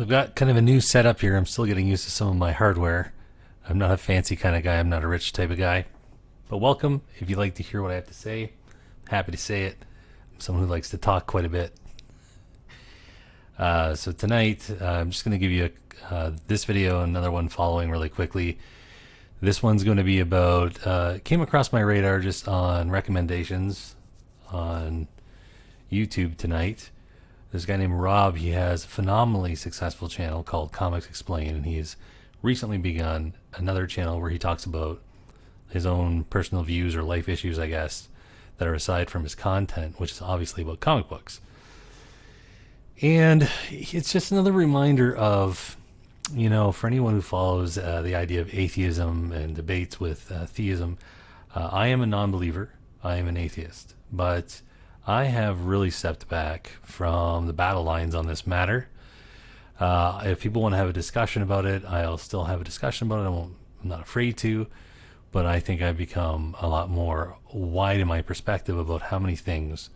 I've got kind of a new setup here. I'm still getting used to some of my hardware. I'm not a fancy kind of guy. I'm not a rich type of guy. But welcome. If you'd like to hear what I have to say, happy to say it. I'm someone who likes to talk quite a bit. So tonight, I'm just going to give you this video, another one following really quickly. This one's going to be about, came across my radar just on recommendations on YouTube tonight. There's a guy named Rob. He has a phenomenally successful channel called Comics Explained, and he's recently begun another channel where he talks about his own personal views or life issues, I guess, that are aside from his content, which is obviously about comic books. And it's just another reminder of, you know, for anyone who follows the idea of atheism and debates with theism, I am a non-believer. I am an atheist. But I have really stepped back from the battle lines on this matter. If people want to have a discussion about it, I'll still have a discussion about it. I'm not afraid to, but I think I've become a lot more wide in my perspective about how many things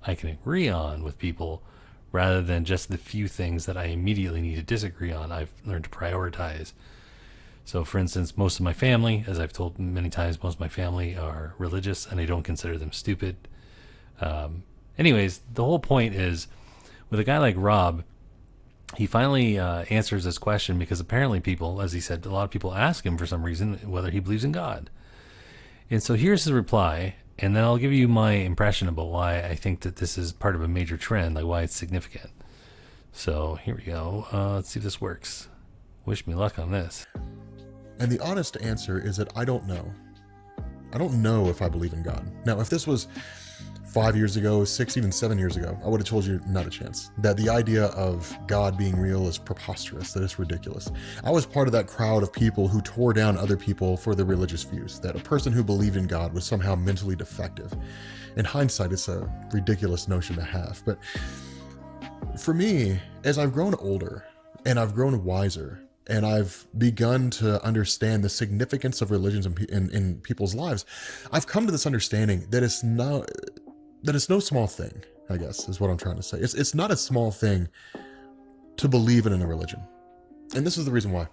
I can agree on with people rather than just the few things that I immediately need to disagree on. I've learned to prioritize. So for instance, most of my family, as I've told many times, most of my family are religious and I don't consider them stupid. Anyways, the whole point is with a guy like Rob, he finally answers this question because apparently people, as he said, a lot of people ask him for some reason whether he believes in God. And so here's his reply, and then I'll give you my impression about why I think that this is part of a major trend, like why it's significant. So here we go. Let's see if this works. Wish me luck on this. And the honest answer is that I don't know. I don't know if I believe in God. Now, if this was 5 years ago, 6, even 7 years ago, I would have told you not a chance. That the idea of God being real is preposterous, that it's ridiculous. I was part of that crowd of people who tore down other people for their religious views, that a person who believed in God was somehow mentally defective. In hindsight, it's a ridiculous notion to have. But for me, as I've grown older and I've grown wiser, and I've begun to understand the significance of religions in people's lives, I've come to this understanding that it's no small thing, I guess, is what I'm trying to say. It's not a small thing to believe in a religion. And this is the reason why.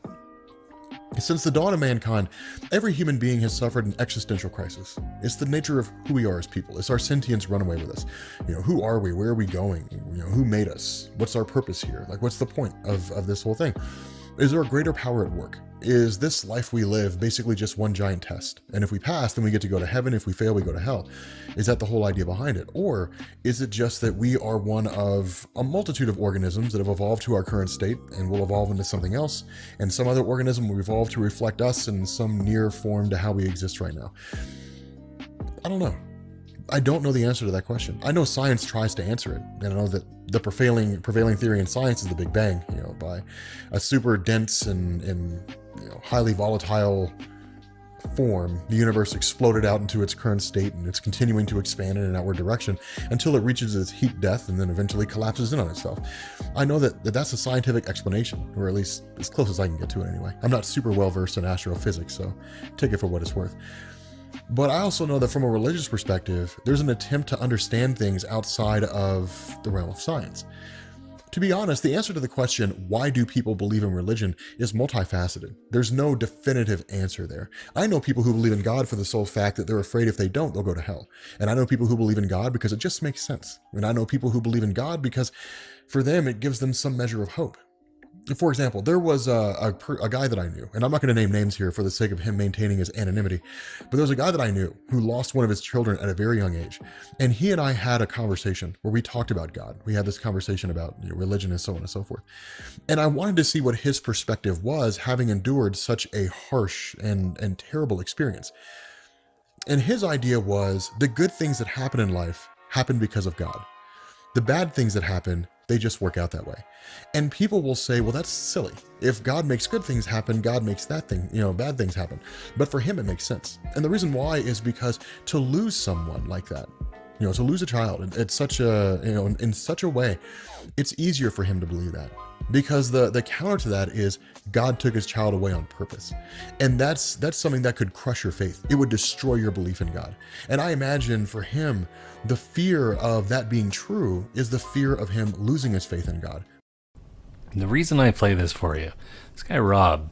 Since the dawn of mankind, every human being has suffered an existential crisis. It's the nature of who we are as people. It's our sentience run away with us. You know, who are we? Where are we going? You know, who made us? What's our purpose here? Like, what's the point of this whole thing? Is there a greater power at work? Is this life we live basically just one giant test? And if we pass, then we get to go to heaven. If we fail, we go to hell. Is that the whole idea behind it? Or is it just that we are one of a multitude of organisms that have evolved to our current state and will evolve into something else, and some other organism will evolve to reflect us in some near form to how we exist right now? I don't know. I don't know the answer to that question. I know science tries to answer it, and I know that the prevailing theory in science is the Big Bang. You know, by a super dense and highly volatile form, the universe exploded out into its current state, and it's continuing to expand in an outward direction until it reaches its heat death and then eventually collapses in on itself. I know that's a scientific explanation, or at least as close as I can get to it anyway. I'm not super well versed in astrophysics, so take it for what it's worth. But I also know that from a religious perspective, there's an attempt to understand things outside of the realm of science. To be honest, the answer to the question, why do people believe in religion, is multifaceted. There's no definitive answer there. I know people who believe in God for the sole fact that they're afraid if they don't, they'll go to hell. And I know people who believe in God because it just makes sense. And I know people who believe in God because for them, it gives them some measure of hope. For example, there was a guy that I knew, and I'm not going to name names here for the sake of him maintaining his anonymity, but there was a guy that I knew who lost one of his children at a very young age. And he and I had a conversation where we talked about God. We had this conversation about religion and so on and so forth. And I wanted to see what his perspective was, having endured such a harsh and terrible experience. And his idea was the good things that happen in life happen because of God. The bad things that happen, they just work out that way. And people will say, well, that's silly. If God makes good things happen, God makes that thing, bad things happen. But for him, it makes sense. And the reason why is because to lose someone like that, to lose a child in such a way, it's easier for him to believe that. Because the counter to that is God took his child away on purpose. And that's something that could crush your faith. It would destroy your belief in God. And I imagine for him, the fear of that being true is the fear of him losing his faith in God. The reason I play this for you, this guy Rob,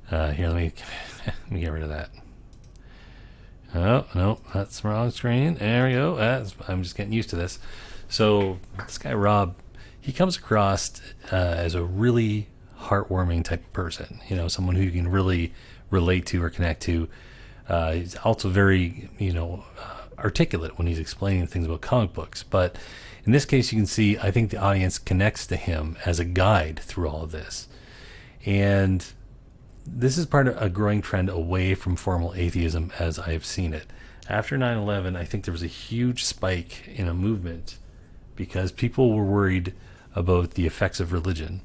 here, let me get rid of that. Oh, no, that's the wrong screen. There we go. I'm just getting used to this. So this guy Rob, he comes across as a really heartwarming type of person. You know, someone who you can really relate to or connect to. He's also very, articulate when he's explaining things about comic books. But in this case, you can see, I think the audience connects to him as a guide through all of this. And this is part of a growing trend away from formal atheism as I've seen it. After 9/11, I think there was a huge spike in a movement because people were worried about the effects of religion.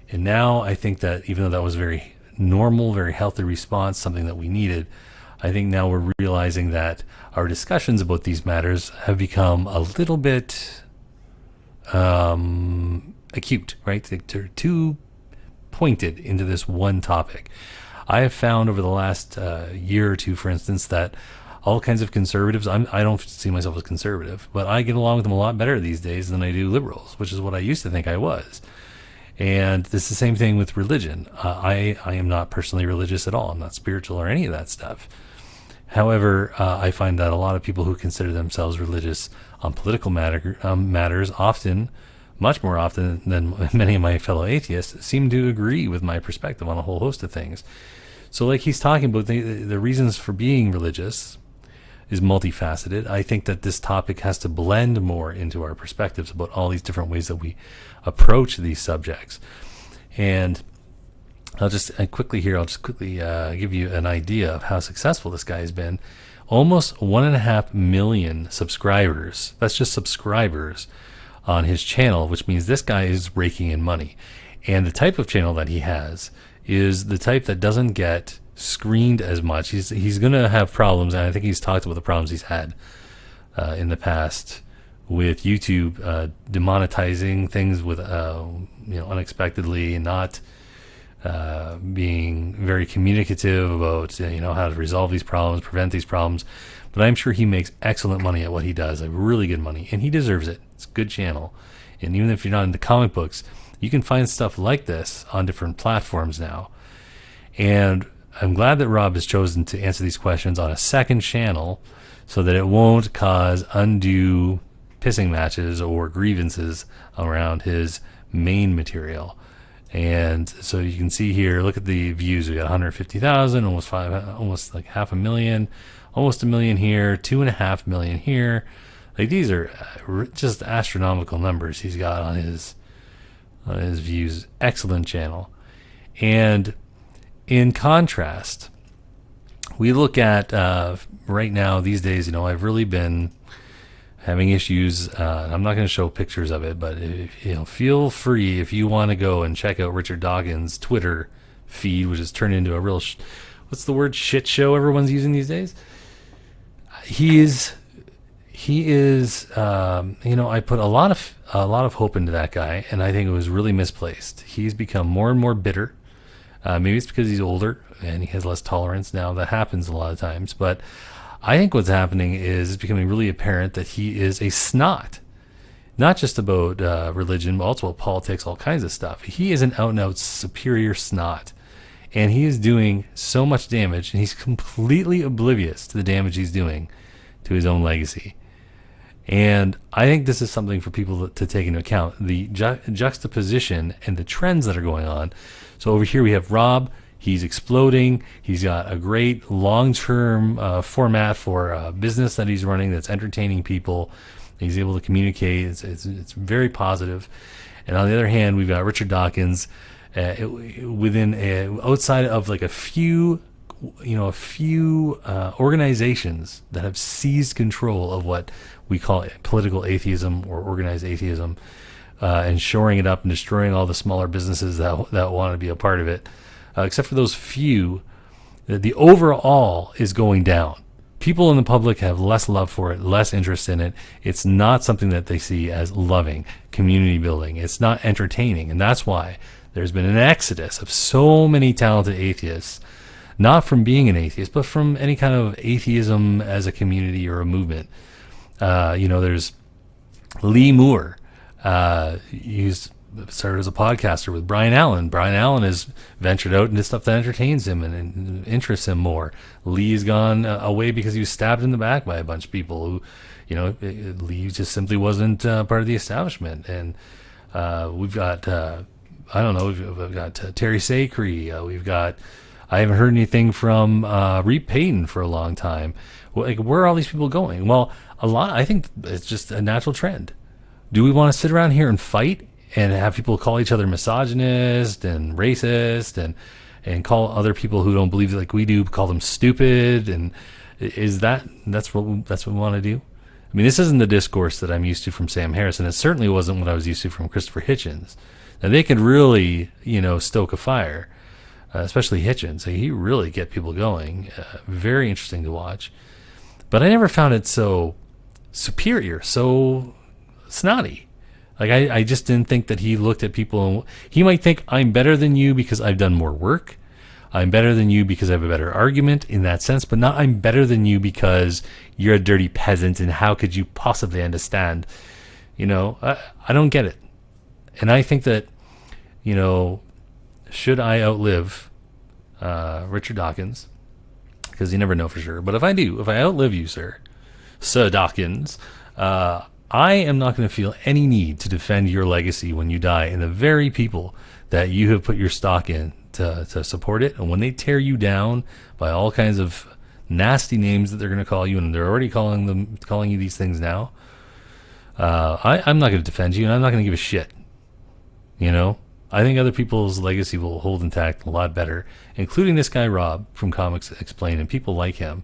And now I think that even though that was very normal, very healthy response, something that we needed, I think now we're realizing that our discussions about these matters have become a little bit acute, right? They're too pointed into this one topic. I have found over the last year or two, for instance, that all kinds of conservatives, I don't see myself as conservative, but I get along with them a lot better these days than I do liberals, which is what I used to think I was. And this is the same thing with religion. I am not personally religious at all. I'm not spiritual or any of that stuff. However, I find that a lot of people who consider themselves religious on political matters often, much more often than many of my fellow atheists, seem to agree with my perspective on a whole host of things. So like he's talking about the reasons for being religious is multifaceted. I think that this topic has to blend more into our perspectives about all these different ways that we approach these subjects. And I'll just quickly give you an idea of how successful this guy has been. Almost 1.5 million subscribers. That's just subscribers on his channel, which means this guy is raking in money. And the type of channel that he has is the type that doesn't get screened as much. He's going to have problems, and I think he's talked about the problems he's had in the past with YouTube demonetizing things with unexpectedly, and not being very communicative about how to resolve these problems, prevent these problems. But I'm sure he makes excellent money at what he does, like really good money, and he deserves it. It's a good channel. And even if you're not into comic books, you can find stuff like this on different platforms now. And I'm glad that Rob has chosen to answer these questions on a second channel so that it won't cause undue pissing matches or grievances around his main material. And so you can see here, look at the views. We got 150,000, almost like 500,000, almost 1 million here, 2.5 million here. Like, these are just astronomical numbers he's got on his views. Excellent channel. And in contrast, we look at right now these days, I've really been having issues. I'm not going to show pictures of it, but feel free if you want to go and check out Richard Dawkins' Twitter feed, which has turned into a real what's the word, shit show everyone's using these days. He is I put a lot of hope into that guy, and I think it was really misplaced. He's become more and more bitter. Maybe it's because he's older and he has less tolerance now. That happens a lot of times. But I think what's happening is it's becoming really apparent that he is a snot. Not just about religion, but also about politics, all kinds of stuff. He is an out-and-out superior snot. And he is doing so much damage, and he's completely oblivious to the damage he's doing to his own legacy. And I think this is something for people to take into account, the juxtaposition and the trends that are going on. So over here we have Rob. He's exploding. He's got a great long-term format for a business that he's running that's entertaining people. He's able to communicate. It's very positive. And on the other hand, we've got Richard Dawkins outside of like a few organizations that have seized control of what we call political atheism or organized atheism, and shoring it up and destroying all the smaller businesses that want to be a part of it. Except for those few, the overall is going down. People in the public have less love for it, less interest in it. It's not something that they see as loving, community building. It's not entertaining, and that's why there's been an exodus of so many talented atheists, not from being an atheist, but from any kind of atheism as a community or a movement. There's Lee Moore. He's started as a podcaster with Brian Allen. Brian Allen has ventured out into stuff that entertains him and interests him more. Lee's gone away because he was stabbed in the back by a bunch of people who, Lee just simply wasn't part of the establishment. And we've got, I don't know, we've got Terry Sacre. I haven't heard anything from Reed Payton for a long time. Like, where are all these people going? Well, I think it's just a natural trend. Do we want to sit around here and fight and have people call each other misogynist and racist and call other people who don't believe like we do, call them stupid? And that's what we want to do? I mean, this isn't the discourse that I'm used to from Sam Harris, and it certainly wasn't what I was used to from Christopher Hitchens. Now, they could really, stoke a fire, especially Hitchens. He really get people going. Very interesting to watch. But I never found it so superior, so snotty. Like, I just didn't think that he looked at people and he might think I'm better than you because I've done more work. I'm better than you because I have a better argument in that sense, but not I'm better than you because you're a dirty peasant and how could you possibly understand? I don't get it. And I think that, should I outlive Richard Dawkins, because you never know for sure, but if I outlive you, Sir Dawkins, I am not going to feel any need to defend your legacy when you die, and the very people that you have put your stock in to support it, and when they tear you down by all kinds of nasty names that they're going to call you, and they're already calling you these things now, I'm not going to defend you, and I'm not going to give a shit. I think other people's legacy will hold intact a lot better, including this guy Rob from Comics Explained and people like him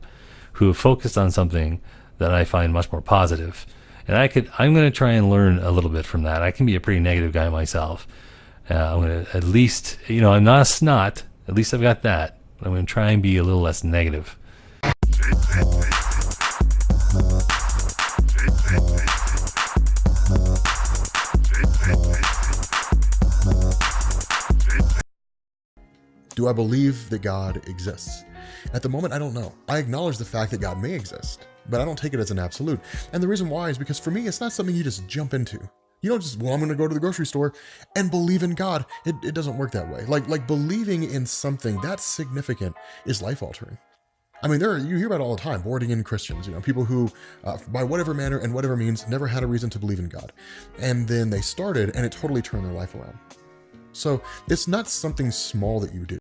who have focused on something that I find much more positive. And I'm going to try and learn a little bit from that. I can be a pretty negative guy myself. I'm going to at least, I'm not a snot. At least I've got that. I'm going to try and be a little less negative. Do I believe that God exists? At the moment, I don't know. I acknowledge the fact that God may exist, but I don't take it as an absolute. And the reason why is because for me, it's not something you just jump into. You don't just, I'm going to go to the grocery store and believe in God. It doesn't work that way. Like believing in something that's significant is life altering. I mean, you hear about it all the time, born again Christians, people who, by whatever manner and whatever means, never had a reason to believe in God. And then they started and it totally turned their life around. So it's not something small that you do.